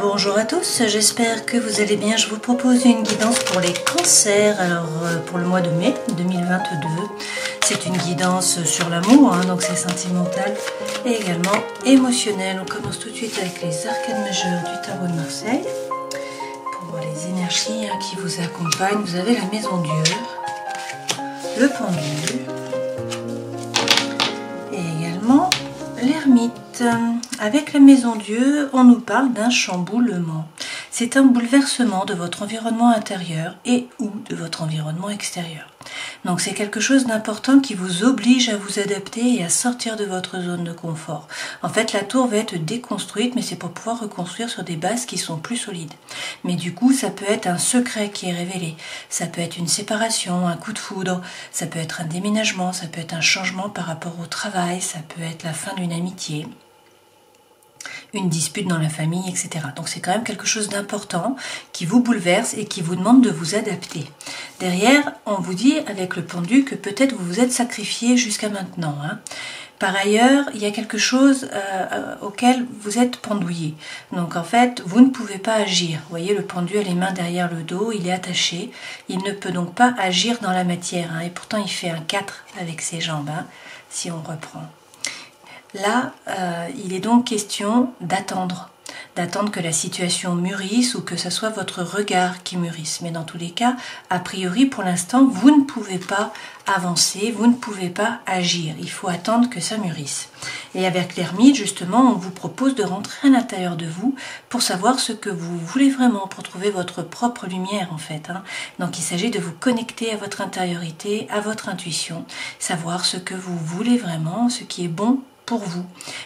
Bonjour à tous, j'espère que vous allez bien. Je vous propose une guidance pour les cancers, alors pour le mois de mai 2022. C'est une guidance sur l'amour, donc c'est sentimental et également émotionnel. On commence tout de suite avec les arcanes majeures du tarot de Marseille. Pour voir les énergies qui vous accompagnent, vous avez la maison Dieu, le pendule et également l'ermite. Avec la maison Dieu, on nous parle d'un chamboulement. C'est un bouleversement de votre environnement intérieur et ou de votre environnement extérieur. Donc c'est quelque chose d'important qui vous oblige à vous adapter et à sortir de votre zone de confort. En fait, la tour va être déconstruite, mais c'est pour pouvoir reconstruire sur des bases qui sont plus solides. Mais du coup, ça peut être un secret qui est révélé. Ça peut être une séparation, un coup de foudre. Ça peut être un déménagement, ça peut être un changement par rapport au travail. Ça peut être la fin d'une amitié, une dispute dans la famille, etc. Donc c'est quand même quelque chose d'important qui vous bouleverse et qui vous demande de vous adapter. Derrière, on vous dit avec le pendu que peut-être vous vous êtes sacrifié jusqu'à maintenant. Par ailleurs, il y a quelque chose auquel vous êtes pendouillé. Donc en fait, vous ne pouvez pas agir. Vous voyez, le pendu a les mains derrière le dos, il est attaché. Il ne peut donc pas agir dans la matière. Et pourtant, il fait un 4 avec ses jambes, si on reprend. Là, il est donc question d'attendre que la situation mûrisse ou que ce soit votre regard qui mûrisse. Mais dans tous les cas, a priori, pour l'instant, vous ne pouvez pas avancer, vous ne pouvez pas agir. Il faut attendre que ça mûrisse. Et avec l'ermite, justement, on vous propose de rentrer à l'intérieur de vous pour savoir ce que vous voulez vraiment, pour trouver votre propre lumière, en fait. Donc, il s'agit de vous connecter à votre intériorité, à votre intuition, savoir ce que vous voulez vraiment, ce qui est bon pour vous.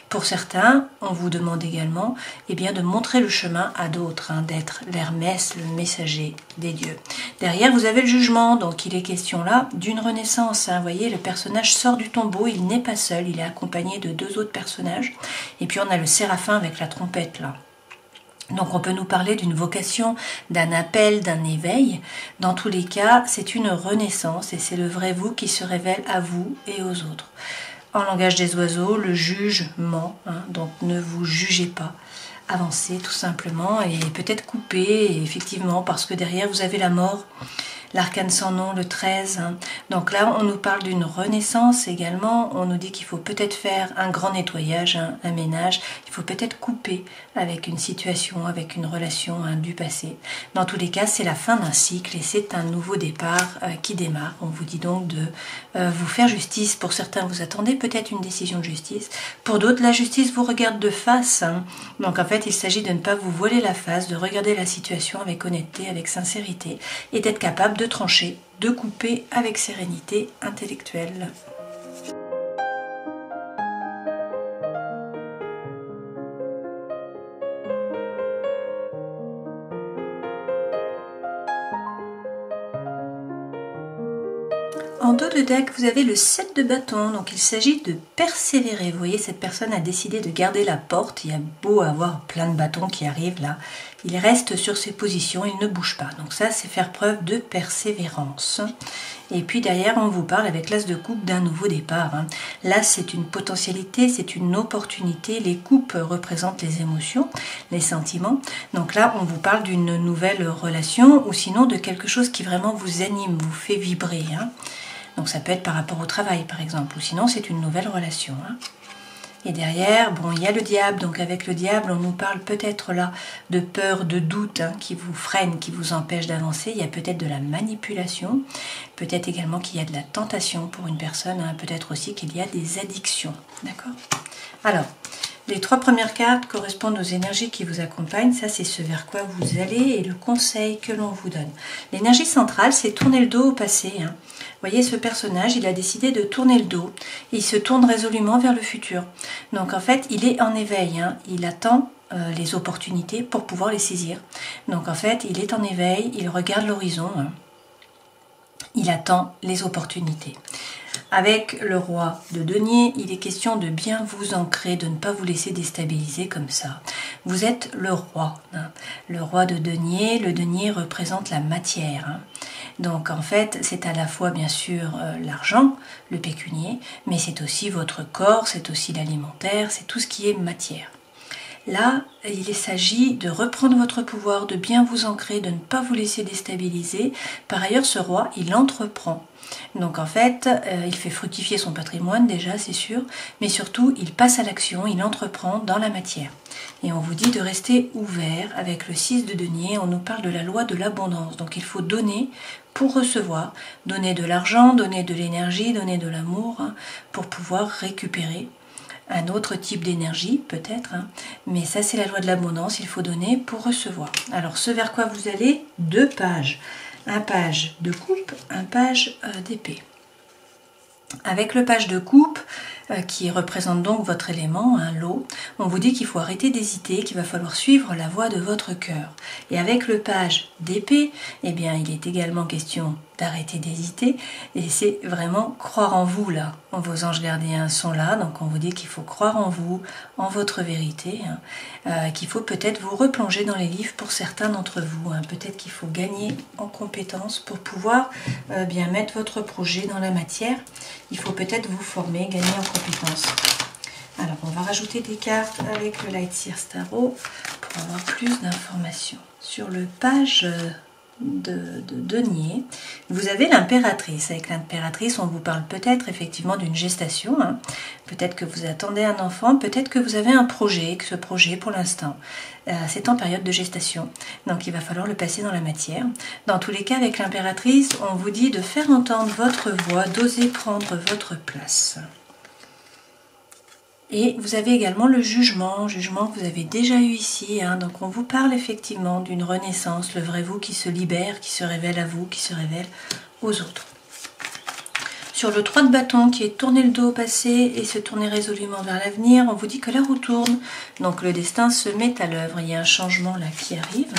Pour certains, on vous demande également de montrer le chemin à d'autres, d'être l'Hermès, le messager des dieux. Derrière, vous avez le jugement, donc il est question là d'une renaissance. Vous voyez, le personnage sort du tombeau, il n'est pas seul, il est accompagné de deux autres personnages. Et puis on a le séraphin avec la trompette là. Donc on peut nous parler d'une vocation, d'un appel, d'un éveil. Dans tous les cas, c'est une renaissance et c'est le vrai vous qui se révèle à vous et aux autres. En langage des oiseaux, le jugement, donc ne vous jugez pas, avancez tout simplement et peut-être coupez, effectivement, parce que derrière vous avez la mort, l'arcane sans nom, le 13. Donc là, on nous parle d'une renaissance également, on nous dit qu'il faut peut-être faire un grand nettoyage, un ménage, il faut peut-être couper avec une situation, avec une relation du passé. Dans tous les cas, c'est la fin d'un cycle et c'est un nouveau départ qui démarre. On vous dit donc de vous faire justice. Pour certains, vous attendez peut-être une décision de justice. Pour d'autres, la justice vous regarde de face. Donc en fait, il s'agit de ne pas vous voiler la face, de regarder la situation avec honnêteté, avec sincérité et d'être capable de trancher, de couper avec sérénité intellectuelle. En dos de deck, vous avez le 7 de bâton, donc il s'agit de persévérer. Vous voyez, cette personne a décidé de garder la porte. Il y a beau avoir plein de bâtons qui arrivent là. Il reste sur ses positions, il ne bouge pas. Donc ça, c'est faire preuve de persévérance. Et puis derrière, on vous parle avec l'as de coupe d'un nouveau départ. Là, c'est une potentialité, c'est une opportunité. Les coupes représentent les émotions, les sentiments. Donc là, on vous parle d'une nouvelle relation ou sinon de quelque chose qui vraiment vous anime, vous fait vibrer. Donc ça peut être par rapport au travail, par exemple, ou sinon c'est une nouvelle relation. Et derrière, il y a le diable. Donc avec le diable, on nous parle peut-être là de peur, de doute qui vous freine, qui vous empêche d'avancer. Il y a peut-être de la manipulation, peut-être également qu'il y a de la tentation pour une personne, peut-être aussi qu'il y a des addictions. D'accord ? Alors, les 3 premières cartes correspondent aux énergies qui vous accompagnent. Ça, c'est ce vers quoi vous allez et le conseil que l'on vous donne. L'énergie centrale, c'est tourner le dos au passé. Vous voyez, ce personnage, il a décidé de tourner le dos. Il se tourne résolument vers le futur. Donc, en fait, il est en éveil. Il attend les opportunités pour pouvoir les saisir. Donc, en fait, il est en éveil. Il regarde l'horizon. Il attend les opportunités. Avec le roi de denier, il est question de bien vous ancrer, de ne pas vous laisser déstabiliser comme ça. Vous êtes le roi. Le roi de denier, le denier représente la matière. Donc en fait, c'est à la fois bien sûr l'argent, le pécunier, mais c'est aussi votre corps, c'est aussi l'alimentaire, c'est tout ce qui est matière. Là, il s'agit de reprendre votre pouvoir, de bien vous ancrer, de ne pas vous laisser déstabiliser. Par ailleurs, ce roi, il entreprend. Donc en fait, il fait fructifier son patrimoine déjà, c'est sûr, mais surtout, il passe à l'action, il entreprend dans la matière. Et on vous dit de rester ouvert. Avec le 6 de denier, on nous parle de la loi de l'abondance. Donc il faut donner pour recevoir, donner de l'argent, donner de l'énergie, donner de l'amour, hein, pour pouvoir récupérer un autre type d'énergie peut-être, hein. Mais ça c'est la loi de l'abondance, il faut donner pour recevoir. Alors ce vers quoi vous allez, 2 pages, un page de coupe, un page d'épée. Avec le page de coupe, qui représente donc votre élément, hein, l'eau, on vous dit qu'il faut arrêter d'hésiter, qu'il va falloir suivre la voie de votre cœur. Et avec le page d'épée, eh bien, il est également question d'arrêter d'hésiter, et c'est vraiment croire en vous là. Vos anges gardiens sont là, donc on vous dit qu'il faut croire en vous, en votre vérité, hein, qu'il faut peut-être vous replonger dans les livres pour certains d'entre vous, hein. Peut-être qu'il faut gagner en compétences pour pouvoir bien mettre votre projet dans la matière. Il faut peut-être vous former, gagner en compétences. Alors on va rajouter des cartes avec le Light Seer Tarot pour avoir plus d'informations. Sur le page de denier, vous avez l'impératrice. Avec l'impératrice, on vous parle peut-être effectivement d'une gestation, hein. Peut-être que vous attendez un enfant, peut-être que vous avez un projet, que ce projet pour l'instant c'est en période de gestation, donc il va falloir le passer dans la matière. Dans tous les cas, avec l'impératrice, on vous dit de faire entendre votre voix, d'oser prendre votre place. Et vous avez également le jugement que vous avez déjà eu ici, hein. Donc on vous parle effectivement d'une renaissance, le vrai vous qui se libère, qui se révèle à vous, qui se révèle aux autres. Sur le 3 de bâton qui est tourner le dos au passé et se tourner résolument vers l'avenir, on vous dit que la roue tourne, donc le destin se met à l'œuvre, il y a un changement là qui arrive.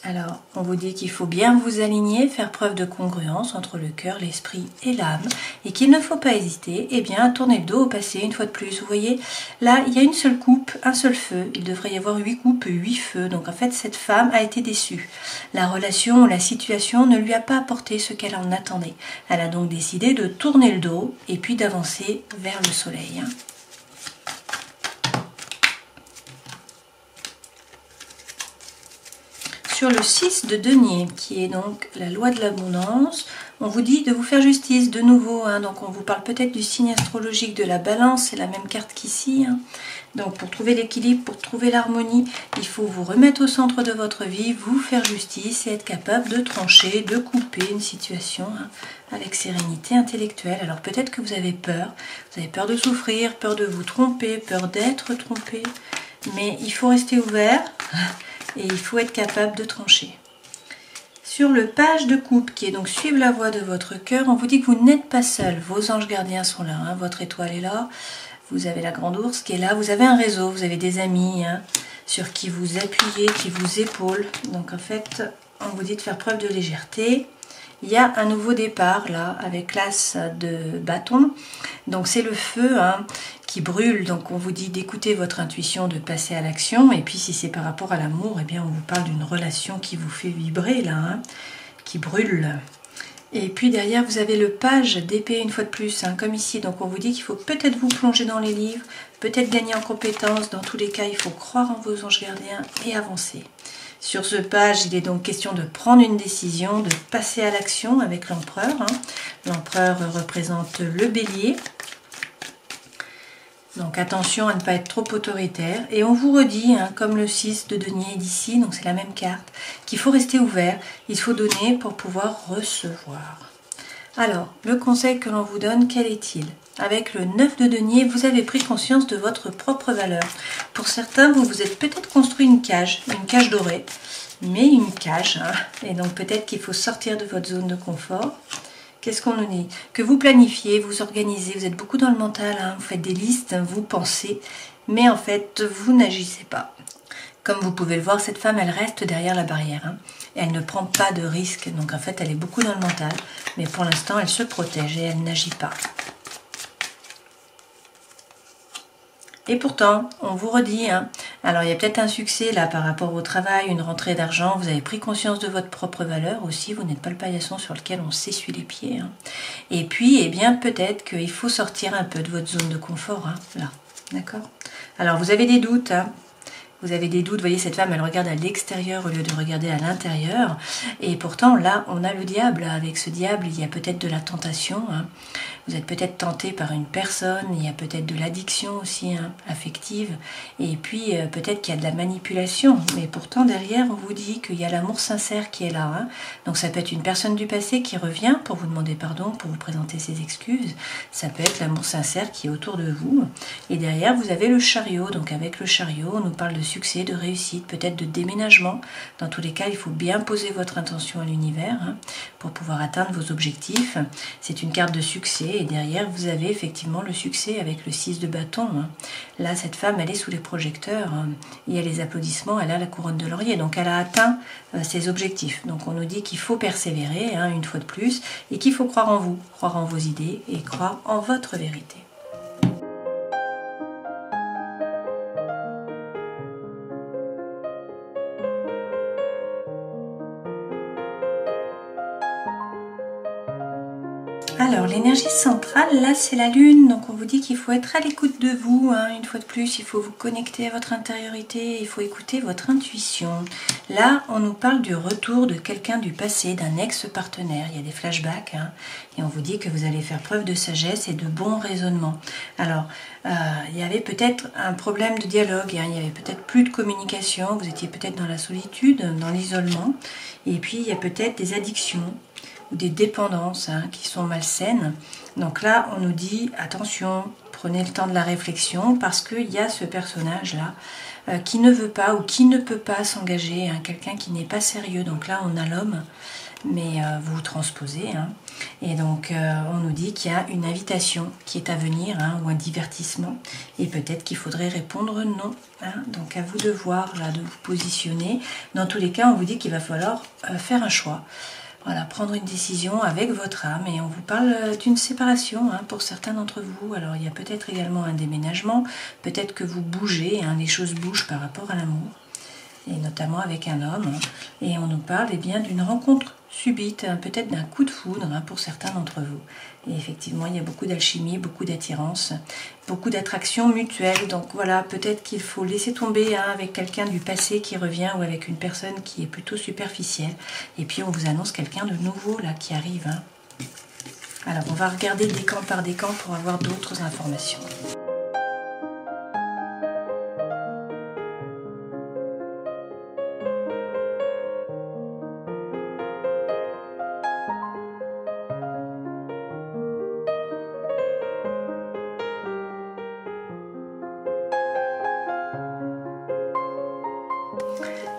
Alors, on vous dit qu'il faut bien vous aligner, faire preuve de congruence entre le cœur, l'esprit et l'âme, et qu'il ne faut pas hésiter, eh bien, à tourner le dos au passé une fois de plus. Vous voyez, là, il y a une seule coupe, un seul feu. Il devrait y avoir 8 coupes, 8 feux. Donc, en fait, cette femme a été déçue. La relation, la situation ne lui a pas apporté ce qu'elle en attendait. Elle a donc décidé de tourner le dos et puis d'avancer vers le soleil, hein. Sur le 6 de denier, qui est donc la loi de l'abondance, on vous dit de vous faire justice de nouveau, hein. Donc on vous parle peut-être du signe astrologique de la balance, c'est la même carte qu'ici, hein. Donc pour trouver l'équilibre, pour trouver l'harmonie, il faut vous remettre au centre de votre vie, vous faire justice et être capable de trancher, de couper une situation, hein, avec sérénité intellectuelle. Alors peut-être que vous avez peur de souffrir, peur de vous tromper, peur d'être trompé, mais il faut rester ouvert. Et il faut être capable de trancher. Sur le page de coupe, qui est donc suivre la voie de votre cœur, on vous dit que vous n'êtes pas seul. Vos anges gardiens sont là, hein. Votre étoile est là. Vous avez la grande ours qui est là. Vous avez un réseau, vous avez des amis, hein, sur qui vous appuyez, qui vous épaulent. Donc en fait, on vous dit de faire preuve de légèreté. Il y a un nouveau départ là, avec l'as de bâton. Donc c'est le feu, hein, qui brûle, donc on vous dit d'écouter votre intuition, de passer à l'action. Et puis si c'est par rapport à l'amour, eh bien on vous parle d'une relation qui vous fait vibrer là, hein, qui brûle. Et puis derrière vous avez le page d'épée une fois de plus, hein, comme ici. Donc on vous dit qu'il faut peut-être vous plonger dans les livres, peut-être gagner en compétences. Dans tous les cas, il faut croire en vos anges gardiens et avancer. Sur ce page, il est donc question de prendre une décision, de passer à l'action avec l'empereur, hein. L'empereur représente le bélier. Donc attention à ne pas être trop autoritaire. Et on vous redit, hein, comme le 6 de denier d'ici, donc c'est la même carte, qu'il faut rester ouvert, il faut donner pour pouvoir recevoir. Alors, le conseil que l'on vous donne, quel est-il? Avec le 9 de denier, vous avez pris conscience de votre propre valeur. Pour certains, vous vous êtes peut-être construit une cage dorée, mais une cage, hein. Et donc peut-être qu'il faut sortir de votre zone de confort. Qu'est-ce qu'on nous dit? Que vous planifiez, vous organisez, vous êtes beaucoup dans le mental, hein, vous faites des listes, vous pensez, mais en fait, vous n'agissez pas. Comme vous pouvez le voir, cette femme, elle reste derrière la barrière, hein, et elle ne prend pas de risques. Donc en fait, elle est beaucoup dans le mental, mais pour l'instant, elle se protège et elle n'agit pas. Et pourtant, on vous redit, hein, Alors il y a peut-être un succès là par rapport au travail, une rentrée d'argent, vous avez pris conscience de votre propre valeur aussi, vous n'êtes pas le paillasson sur lequel on s'essuie les pieds. Hein. Et puis, eh bien peut-être qu'il faut sortir un peu de votre zone de confort, hein, là, d'accord? Alors vous avez des doutes, hein. Vous avez des doutes, vous voyez cette femme elle regarde à l'extérieur au lieu de regarder à l'intérieur et pourtant là on a le diable, avec ce diable il y a peut-être de la tentation, hein. Vous êtes peut-être tenté par une personne, il y a peut-être de l'addiction aussi, hein, affective et puis peut-être qu'il y a de la manipulation mais pourtant derrière on vous dit qu'il y a l'amour sincère qui est là, hein. Donc ça peut être une personne du passé qui revient pour vous demander pardon, pour vous présenter ses excuses, ça peut être l'amour sincère qui est autour de vous et derrière vous avez le chariot, donc avec le chariot on nous parle de succès, de réussite, peut-être de déménagement. Dans tous les cas, il faut bien poser votre intention à l'univers, hein, pour pouvoir atteindre vos objectifs. C'est une carte de succès et derrière, vous avez effectivement le succès avec le 6 de bâton. Hein. Là, cette femme, elle est sous les projecteurs. Hein. Il y a les applaudissements, elle a la couronne de laurier. Donc, elle a atteint ses objectifs. Donc, on nous dit qu'il faut persévérer, hein, une fois de plus, et qu'il faut croire en vous, croire en vos idées et croire en votre vérité. Alors, l'énergie centrale, là, c'est la lune. Donc, on vous dit qu'il faut être à l'écoute de vous. Hein. Une fois de plus, il faut vous connecter à votre intériorité. Il faut écouter votre intuition. Là, on nous parle du retour de quelqu'un du passé, d'un ex-partenaire. Il y a des flashbacks. Hein, et on vous dit que vous allez faire preuve de sagesse et de bon raisonnement. Alors, il y avait peut-être un problème de dialogue. Hein, il y avait peut-être plus de communication. Vous étiez peut-être dans la solitude, dans l'isolement. Et puis, il y a peut-être des addictions ou des dépendances, hein, qui sont malsaines. Donc là, on nous dit, attention, prenez le temps de la réflexion parce qu'il y a ce personnage-là qui ne veut pas ou qui ne peut pas s'engager, hein, quelqu'un qui n'est pas sérieux. Donc là, on a l'homme, mais vous transposez. Hein. Et donc, on nous dit qu'il y a une invitation qui est à venir, hein, ou un divertissement. Et peut-être qu'il faudrait répondre non. Hein. Donc, à vous de voir, là, de vous positionner. Dans tous les cas, on vous dit qu'il va falloir faire un choix. Voilà, prendre une décision avec votre âme et on vous parle d'une séparation, hein, pour certains d'entre vous. Alors il y a peut-être également un déménagement, peut-être que vous bougez, hein, les choses bougent par rapport à l'amour, et notamment avec un homme. Hein, et on nous parle eh bien d'une rencontre subite, hein, peut-être d'un coup de foudre, hein, pour certains d'entre vous. Et effectivement, il y a beaucoup d'alchimie, beaucoup d'attirance, beaucoup d'attraction mutuelle. Donc voilà, peut-être qu'il faut laisser tomber, hein, avec quelqu'un du passé qui revient ou avec une personne qui est plutôt superficielle. Et puis on vous annonce quelqu'un de nouveau là qui arrive. Hein. Alors on va regarder décan par décan pour avoir d'autres informations.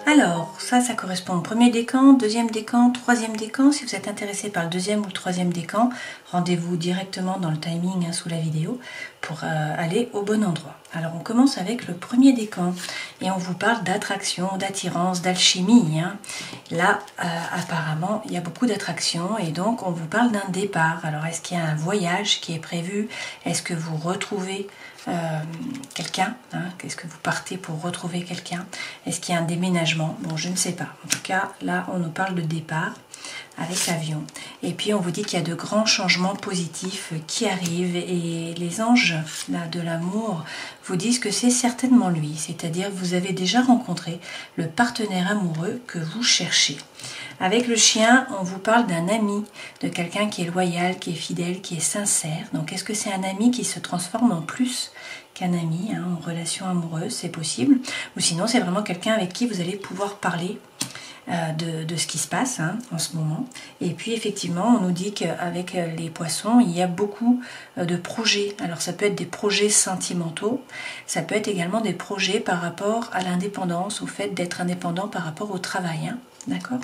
Alors, ça correspond au premier décan, deuxième décan, troisième décan. Si vous êtes intéressé par le deuxième ou le troisième décan, rendez-vous directement dans le timing, hein, sous la vidéo pour aller au bon endroit. Alors, on commence avec le premier décan et on vous parle d'attraction, d'attirance, d'alchimie. Hein. Là, apparemment, il y a beaucoup d'attraction et donc on vous parle d'un départ. Alors, est-ce qu'il y a un voyage qui est prévu? Est-ce que vous retrouvez quelqu'un, hein? Est-ce que vous partez pour retrouver quelqu'un? Est-ce qu'il y a un déménagement? Bon, je ne sais pas. En tout cas, là, on nous parle de départ avec l'avion. Et puis, on vous dit qu'il y a de grands changements positifs qui arrivent et les anges là, de l'amour vous disent que c'est certainement lui. C'est-à-dire que vous avez déjà rencontré le partenaire amoureux que vous cherchez. Avec le chien, on vous parle d'un ami, de quelqu'un qui est loyal, qui est fidèle, qui est sincère. Donc, est-ce que c'est un ami qui se transforme en plus qu'un ami, hein, en relation amoureuse? C'est possible. Ou sinon, c'est vraiment quelqu'un avec qui vous allez pouvoir parler de ce qui se passe, hein, en ce moment. Et puis, effectivement, on nous dit qu'avec les poissons, il y a beaucoup de projets. Alors, ça peut être des projets sentimentaux. Ça peut être également des projets par rapport à l'indépendance, au fait d'être indépendant par rapport au travail. Hein, d'accord ?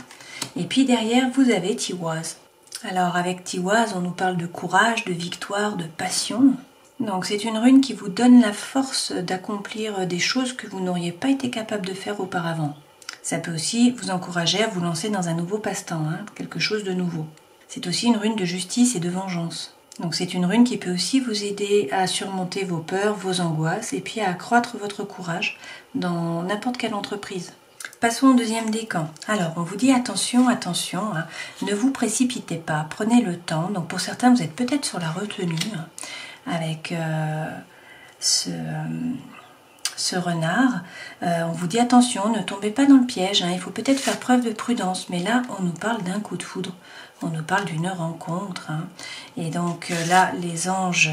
Et puis derrière, vous avez Tiwaz. Alors avec Tiwaz, on nous parle de courage, de victoire, de passion. Donc c'est une rune qui vous donne la force d'accomplir des choses que vous n'auriez pas été capable de faire auparavant. Ça peut aussi vous encourager à vous lancer dans un nouveau passe-temps, hein, quelque chose de nouveau. C'est aussi une rune de justice et de vengeance. Donc c'est une rune qui peut aussi vous aider à surmonter vos peurs, vos angoisses et puis à accroître votre courage dans n'importe quelle entreprise. Passons au deuxième décan. Alors, on vous dit attention, attention, hein, ne vous précipitez pas, prenez le temps. Donc pour certains, vous êtes peut-être sur la retenue avec ce renard. On vous dit attention, ne tombez pas dans le piège, hein, il faut peut-être faire preuve de prudence. Mais là, on nous parle d'un coup de foudre, on nous parle d'une rencontre. Hein, et donc là, les anges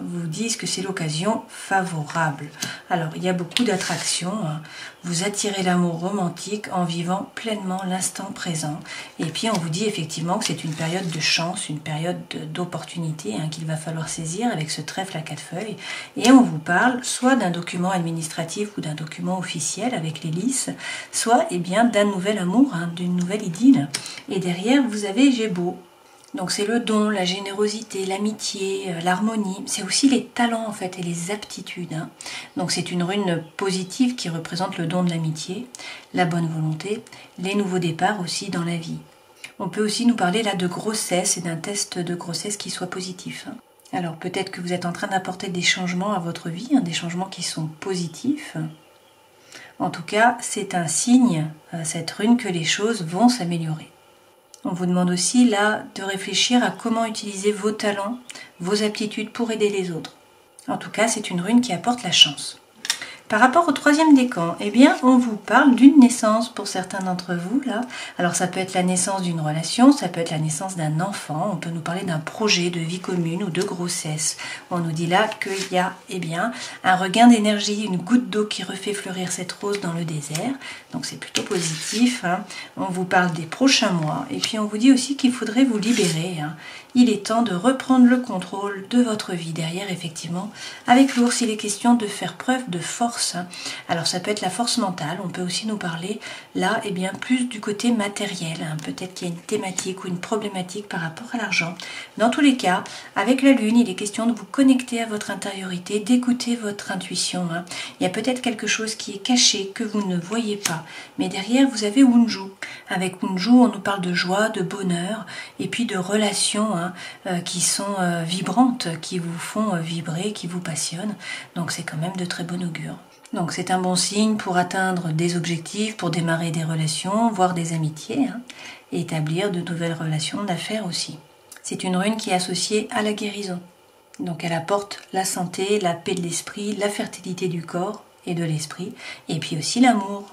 vous disent que c'est l'occasion favorable. Alors, il y a beaucoup d'attractions. Hein. Vous attirez l'amour romantique en vivant pleinement l'instant présent. Et puis, on vous dit effectivement que c'est une période de chance, une période d'opportunité hein, qu'il va falloir saisir avec ce trèfle à 4 feuilles. Et on vous parle soit d'un document administratif ou d'un document officiel avec les lices, soit eh bien, d'un nouvel amour, hein, d'une nouvelle idylle. Et derrière, vous avez Gémeaux. Donc c'est le don, la générosité, l'amitié, l'harmonie. C'est aussi les talents en fait et les aptitudes. Hein. Donc c'est une rune positive qui représente le don de l'amitié, la bonne volonté, les nouveaux départs aussi dans la vie. On peut aussi nous parler là de grossesse et d'un test de grossesse qui soit positif. Hein. Alors peut-être que vous êtes en train d'apporter des changements à votre vie, hein, des changements qui sont positifs. En tout cas, c'est un signe, cette rune, que les choses vont s'améliorer. On vous demande aussi là de réfléchir à comment utiliser vos talents, vos aptitudes pour aider les autres. En tout cas, c'est une rune qui apporte la chance. Par rapport au troisième décan, eh bien, on vous parle d'une naissance pour certains d'entre vous, là. Alors, ça peut être la naissance d'une relation, ça peut être la naissance d'un enfant, on peut nous parler d'un projet de vie commune ou de grossesse. On nous dit là qu'il y a, eh bien, un regain d'énergie, une goutte d'eau qui refait fleurir cette rose dans le désert. Donc, c'est plutôt positif. Hein. On vous parle des prochains mois. Et puis, on vous dit aussi qu'il faudrait vous libérer. Hein. Il est temps de reprendre le contrôle de votre vie. Derrière, effectivement, avec l'ours, il est question de faire preuve de force. Alors ça peut être la force mentale, on peut aussi nous parler là eh bien, plus du côté matériel, hein. Peut-être qu'il y a une thématique ou une problématique par rapport à l'argent. Dans tous les cas, avec la lune, il est question de vous connecter à votre intériorité, d'écouter votre intuition. Hein. Il y a peut-être quelque chose qui est caché, que vous ne voyez pas, mais derrière vous avez Wunju. Avec Wunju, on nous parle de joie, de bonheur et puis de relations hein, qui sont vibrantes, qui vous font vibrer, qui vous passionnent. Donc c'est quand même de très bon augure. Donc c'est un bon signe pour atteindre des objectifs, pour démarrer des relations, voire des amitiés, hein, et établir de nouvelles relations d'affaires aussi. C'est une rune qui est associée à la guérison. Donc elle apporte la santé, la paix de l'esprit, la fertilité du corps et de l'esprit, et puis aussi l'amour.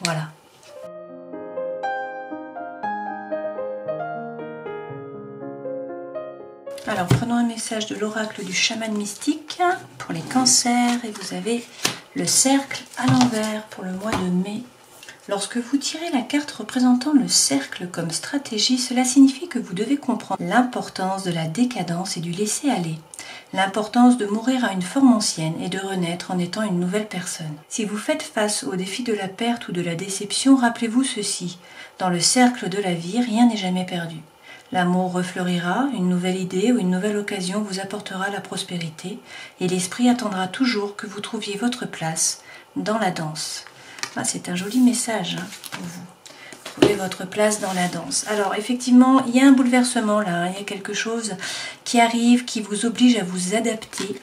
Voilà. Alors prenons un message de l'oracle du chaman mystique pour les cancers et vous avez le cercle à l'envers pour le mois de mai. Lorsque vous tirez la carte représentant le cercle comme stratégie, cela signifie que vous devez comprendre l'importance de la décadence et du laisser-aller, l'importance de mourir à une forme ancienne et de renaître en étant une nouvelle personne. Si vous faites face au défi de la perte ou de la déception, rappelez-vous ceci, dans le cercle de la vie, rien n'est jamais perdu. L'amour refleurira, une nouvelle idée ou une nouvelle occasion vous apportera la prospérité et l'esprit attendra toujours que vous trouviez votre place dans la danse. Ah, c'est un joli message hein, pour vous. Trouvez votre place dans la danse. Alors effectivement, il y a un bouleversement là, hein, il y a quelque chose qui arrive, qui vous oblige à vous adapter,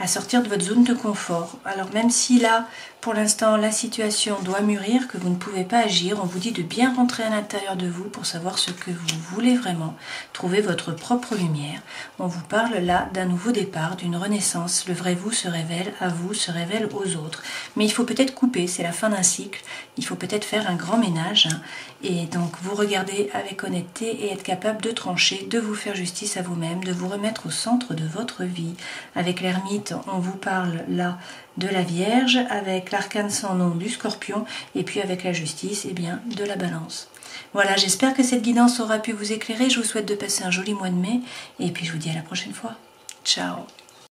à sortir de votre zone de confort. Alors même si là, pour l'instant, la situation doit mûrir, que vous ne pouvez pas agir, on vous dit de bien rentrer à l'intérieur de vous pour savoir ce que vous voulez vraiment, trouver votre propre lumière. On vous parle là d'un nouveau départ, d'une renaissance. Le vrai vous se révèle à vous, se révèle aux autres. Mais il faut peut-être couper, c'est la fin d'un cycle, il faut peut-être faire un grand ménage. Hein, et donc vous regardez avec honnêteté et être capable de trancher, de vous faire justice à vous-même, de vous remettre au centre de votre vie. Avec l'ermite, on vous parle là de la Vierge, avec l'arcane sans nom du Scorpion, et puis avec la justice, eh bien, de la Balance. Voilà, j'espère que cette guidance aura pu vous éclairer. Je vous souhaite de passer un joli mois de mai, et puis je vous dis à la prochaine fois. Ciao!